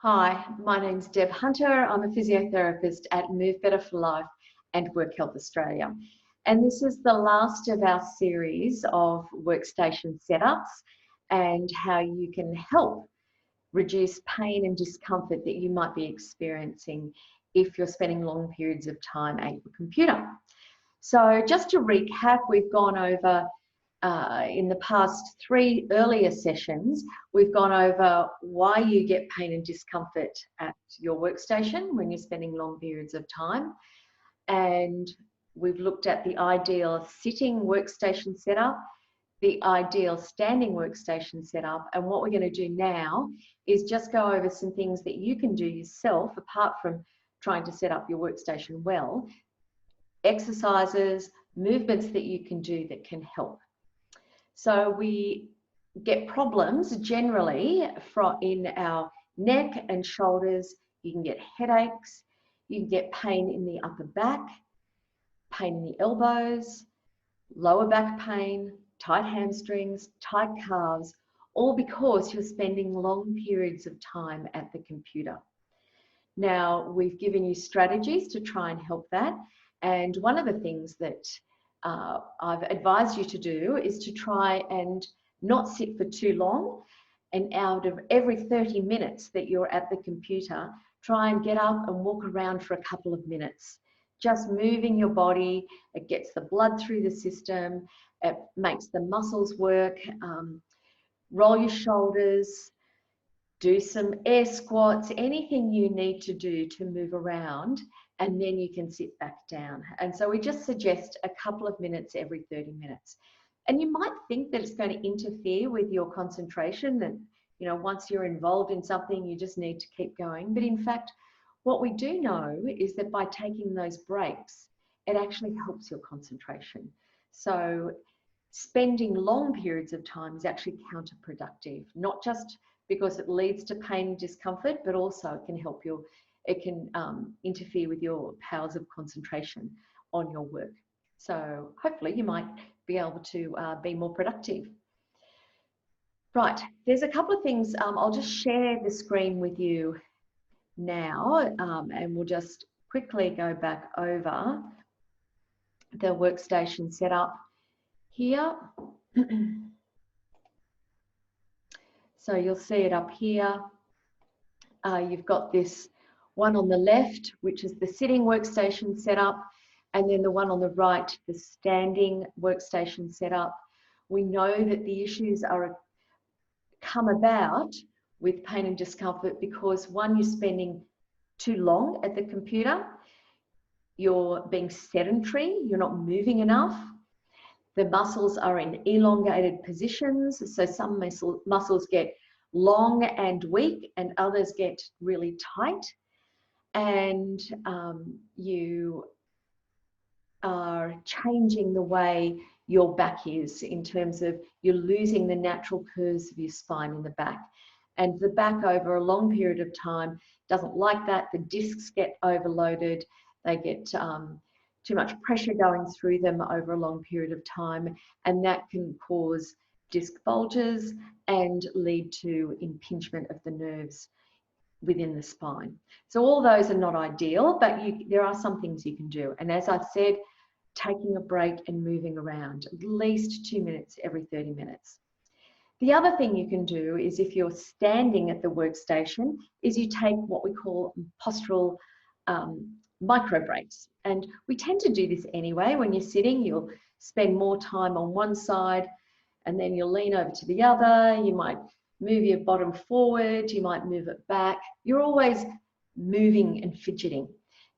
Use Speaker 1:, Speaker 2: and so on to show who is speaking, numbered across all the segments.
Speaker 1: Hi, my name's Deb Hunter. I'm a physiotherapist at Move Better for Life and WorkHealth Australia. And this is the last of our series of workstation setups and how you can help reduce pain and discomfort that you might be experiencing if you're spending long periods of time at your computer. So just to recap, we've gone over in the past 3 earlier sessions, we've gone over why you get pain and discomfort at your workstation when you're spending long periods of time. And we've looked at the ideal sitting workstation setup, the ideal standing workstation setup. And what we're going to do now is just go over some things that you can do yourself, apart from trying to set up your workstation well, exercises, movements that you can do that can help. So we get problems generally in our neck and shoulders. You can get headaches, you can get pain in the upper back, pain in the elbows, lower back pain, tight hamstrings, tight calves, all because you're spending long periods of time at the computer. Now, we've given you strategies to try and help that. And one of the things that I've advised you to do is to try and not sit for too long, and out of every 30 minutes that you're at the computer, try and get up and walk around for a couple of minutes. Just moving your body, it gets the blood through the system, it makes the muscles work. Roll your shoulders, do some air squats, anything you need to do to move around, and then you can sit back down. And so we just suggest a couple of minutes every 30 minutes. And you might think that it's going to interfere with your concentration, and once you're involved in something, you just need to keep going. But in fact, what we do know is that by taking those breaks, it actually helps your concentration. So spending long periods of time is actually counterproductive, not just because it leads to pain and discomfort, but also it can help it can interfere with your powers of concentration on your work. So hopefully you might be able to be more productive. Right, there's a couple of things. I'll just share the screen with you now, and we'll just quickly go back over the workstation setup here. So you'll see it up here. You've got this one on the left, which is the sitting workstation setup, and then the one on the right, the standing workstation setup. We know that the issues come about with pain and discomfort because, one, you're spending too long at the computer, you're being sedentary, you're not moving enough, the muscles are in elongated positions, so some muscles get long and weak and others get really tight, and you are changing the way your back is, in terms of you're losing the natural curves of your spine in the back. And the back over a long period of time doesn't like that. The discs get overloaded, they get too much pressure going through them over a long period of time, and that can cause disc bulges and lead to impingement of the nerves within the spine. So all those are not ideal, but there are some things you can do. And as I've said, taking a break and moving around at least 2 minutes every 30 minutes. The other thing you can do is, if you're standing at the workstation, is you take what we call postural micro breaks. And we tend to do this anyway. When you're sitting, you'll spend more time on one side and then you'll lean over to the other. You might move your bottom forward, you might move it back. You're always moving and fidgeting.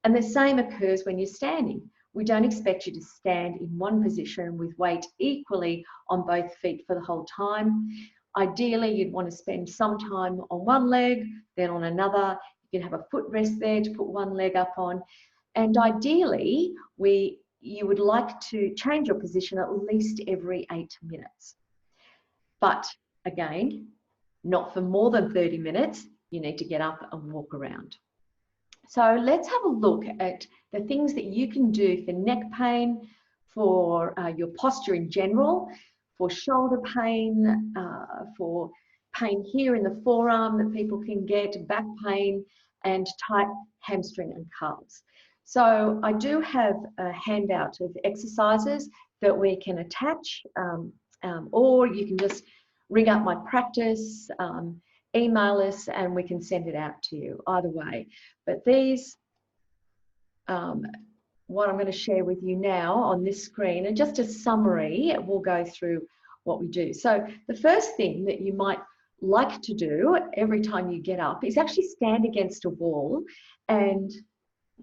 Speaker 1: And the same occurs when you're standing. We don't expect you to stand in one position with weight equally on both feet for the whole time. Ideally, you'd want to spend some time on one leg, then on another. You can have a footrest there to put one leg up on. And ideally, you would like to change your position at least every 8 minutes. But again, not for more than 30 minutes. You need to get up and walk around. So let's have a look at the things that you can do for neck pain, for your posture in general, for shoulder pain, for pain here in the forearm that people can get, back pain, and tight hamstring and calves. So I do have a handout of exercises that we can attach, or you can just ring up my practice, email us, and we can send it out to you, either way. But these, what I'm going to share with you now on this screen, and just a summary, we'll go through what we do. So the first thing that you might like to do every time you get up is actually stand against a wall, and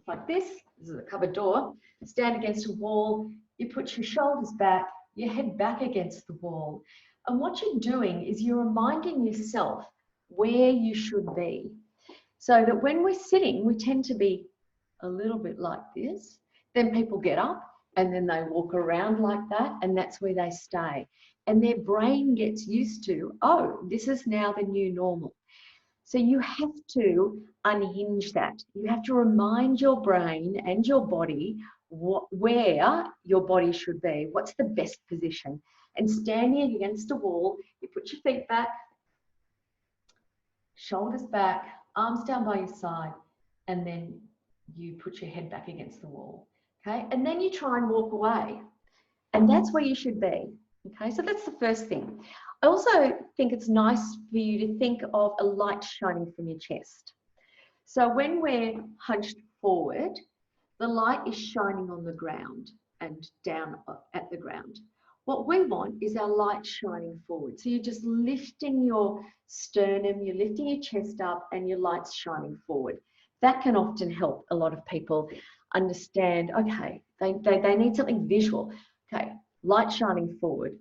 Speaker 1: like this is a cupboard door, stand against a wall, you put your shoulders back, your head back against the wall. And what you're doing is you're reminding yourself where you should be. So that when we're sitting, we tend to be a little bit like this. Then people get up and then they walk around like that, and that's where they stay. And their brain gets used to, oh, this is now the new normal. So you have to unhinge that. You have to remind your brain and your body where your body should be, what's the best position. And standing against a wall, you put your feet back, shoulders back, arms down by your side, and then you put your head back against the wall, okay? And then you try and walk away, and that's where you should be, okay? So that's the first thing. I also think it's nice for you to think of a light shining from your chest. So when we're hunched forward, the light is shining on the ground and down at the ground. What we want is our light shining forward. So you're just lifting your sternum, you're lifting your chest up, and your light's shining forward. That can often help a lot of people understand, okay, they need something visual. Okay, light shining forward.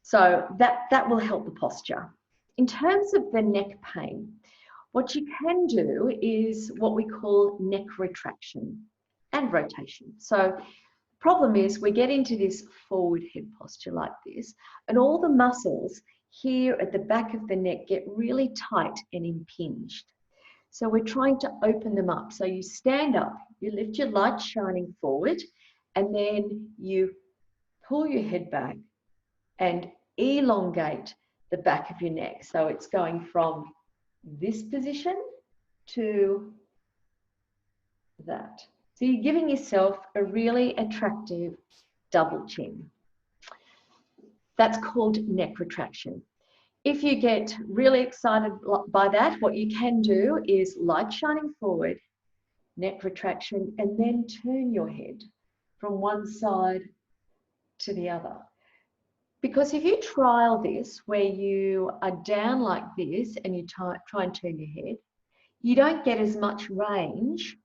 Speaker 1: So that will help the posture. In terms of the neck pain, what you can do is what we call neck retraction and rotation. So the problem is we get into this forward head posture like this, and all the muscles here at the back of the neck get really tight and impinged. So we're trying to open them up. So you stand up, you lift your light shining forward, and then you pull your head back and elongate the back of your neck. So it's going from this position to that. So you're giving yourself a really attractive double chin. That's called neck retraction. If you get really excited by that, what you can do is light shining forward, neck retraction, and then turn your head from one side to the other. Because if you trial this, where you are down like this and you try and turn your head, you don't get as much range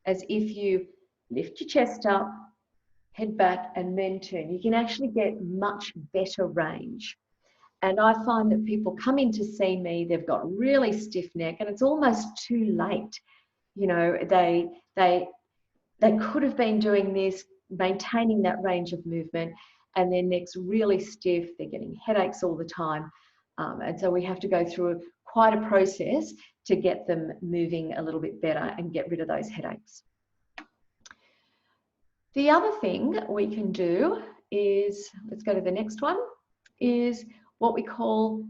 Speaker 1: as if you lift your chest up, head back, and then turn. You can actually get much better range. And I find that people come in to see me, they've got really stiff neck, and it's almost too late. You know, they could have been doing this, maintaining that range of movement, and their neck's really stiff, they're getting headaches all the time. And so we have to go through quite a process to get them moving a little bit better and get rid of those headaches. The other thing we can do is, let's go to the next one, is what we call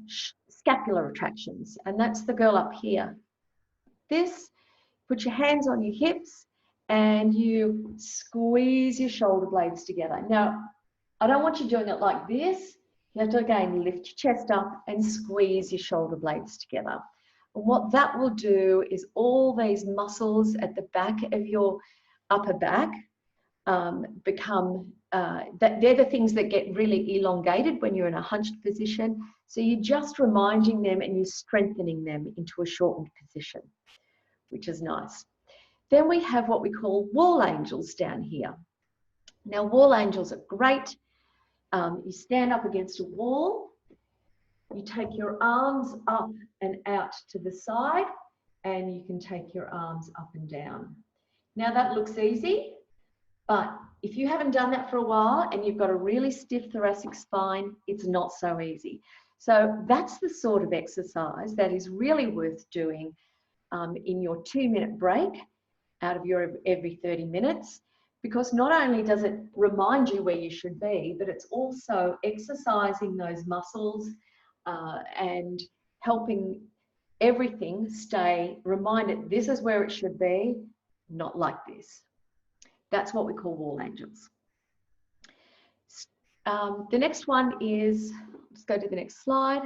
Speaker 1: scapular attractions. And that's the girl up here. This, put your hands on your hips and you squeeze your shoulder blades together. Now, I don't want you doing it like this. You have to, again, lift your chest up and squeeze your shoulder blades together. And what that will do is all these muscles at the back of your upper back they're the things that get really elongated when you're in a hunched position. So you're just reminding them and you're strengthening them into a shortened position, which is nice. Then we have what we call wall angels down here. Now, wall angels are great. You stand up against a wall, you take your arms up and out to the side, and you can take your arms up and down. Now, that looks easy, but if you haven't done that for a while and you've got a really stiff thoracic spine, it's not so easy. So that's the sort of exercise that is really worth doing in your 2-minute break out of your every 30 minutes, because not only does it remind you where you should be, but it's also exercising those muscles and helping everything stay reminded this is where it should be, not like this. That's what we call wall angels. The next one is, let's go to the next slide,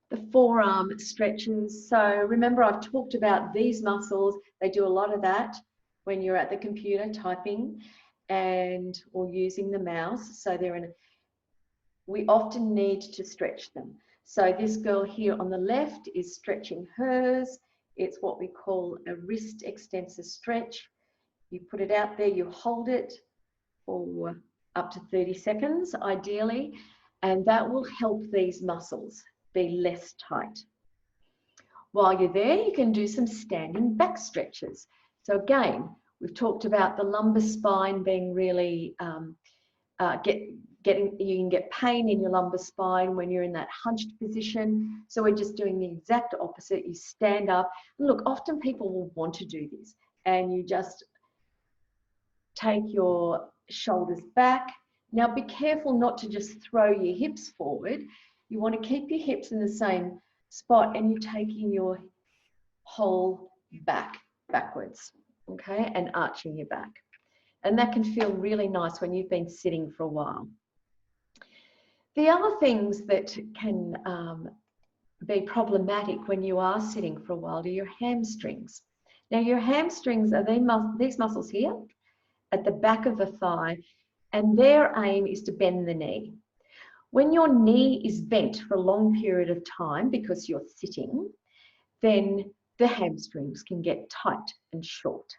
Speaker 1: the forearm stretches. So remember, I've talked about these muscles. They do a lot of that when you're at the computer typing or using the mouse. So we often need to stretch them. So this girl here on the left is stretching hers. It's what we call a wrist extensor stretch. You put it out there, you hold it for up to 30 seconds, ideally, and that will help these muscles be less tight. While you're there, you can do some standing back stretches. So again, we've talked about the lumbar spine being really, you can get pain in your lumbar spine when you're in that hunched position. So we're just doing the exact opposite. You stand up. Look, often people will want to do this, and you just take your shoulders back. Now be careful not to just throw your hips forward. You want to keep your hips in the same spot, and you're taking your whole back backwards, okay, and arching your back. And that can feel really nice when you've been sitting for a while. The other things that can be problematic when you are sitting for a while are your hamstrings. Now your hamstrings are these muscles here at the back of the thigh, and their aim is to bend the knee. When your knee is bent for a long period of time because you're sitting, then the hamstrings can get tight and short.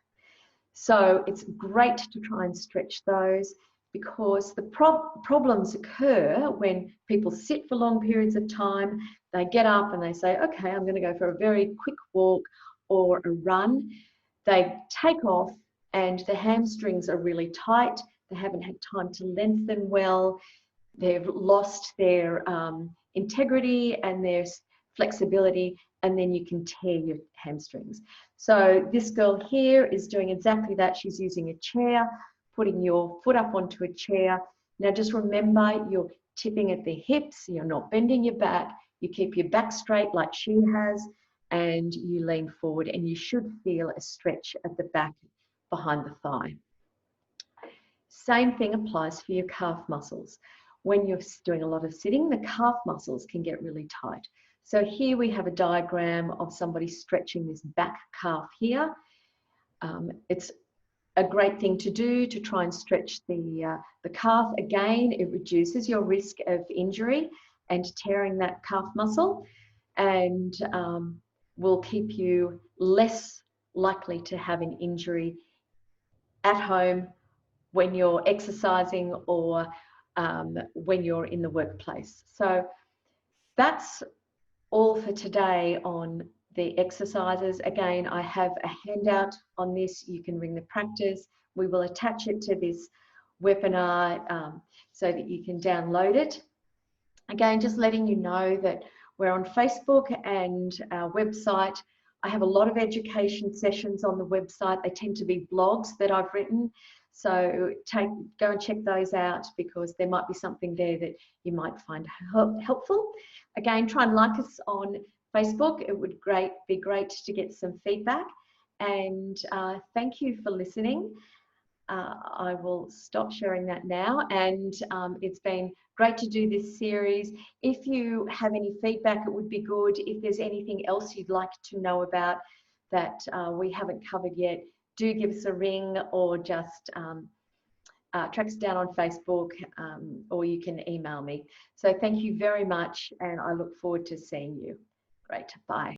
Speaker 1: So it's great to try and stretch those, because the problems occur when people sit for long periods of time. They get up and they say, okay, I'm going to go for a very quick walk or a run. They take off and the hamstrings are really tight. They haven't had time to lengthen well. They've lost their integrity and their flexibility, and then you can tear your hamstrings. So this girl here is doing exactly that. She's using a chair, putting your foot up onto a chair. Now just remember, you're tipping at the hips, you're not bending your back, you keep your back straight like she has, and you lean forward, and you should feel a stretch at the back behind the thigh. Same thing applies for your calf muscles. When you're doing a lot of sitting, the calf muscles can get really tight. So here we have a diagram of somebody stretching this back calf here. It's a great thing to do to try and stretch the calf. Again, it reduces your risk of injury and tearing that calf muscle, and will keep you less likely to have an injury at home when you're exercising or when you're in the workplace. So that's all for today on the exercises. Again, I have a handout on this. You can ring the practice. We will attach it to this webinar so that you can download it. Again, just letting you know that we're on Facebook and our website. I have a lot of education sessions on the website. They tend to be blogs that I've written. So go and check those out, because there might be something there that you might find helpful. Again, try and like us on Facebook. It would be great to get some feedback. And thank you for listening. I will stop sharing that now. And it's been great to do this series. If you have any feedback, it would be good. If there's anything else you'd like to know about that we haven't covered yet, do give us a ring, or just track us down on Facebook, or you can email me. So thank you very much, and I look forward to seeing you. Great, bye.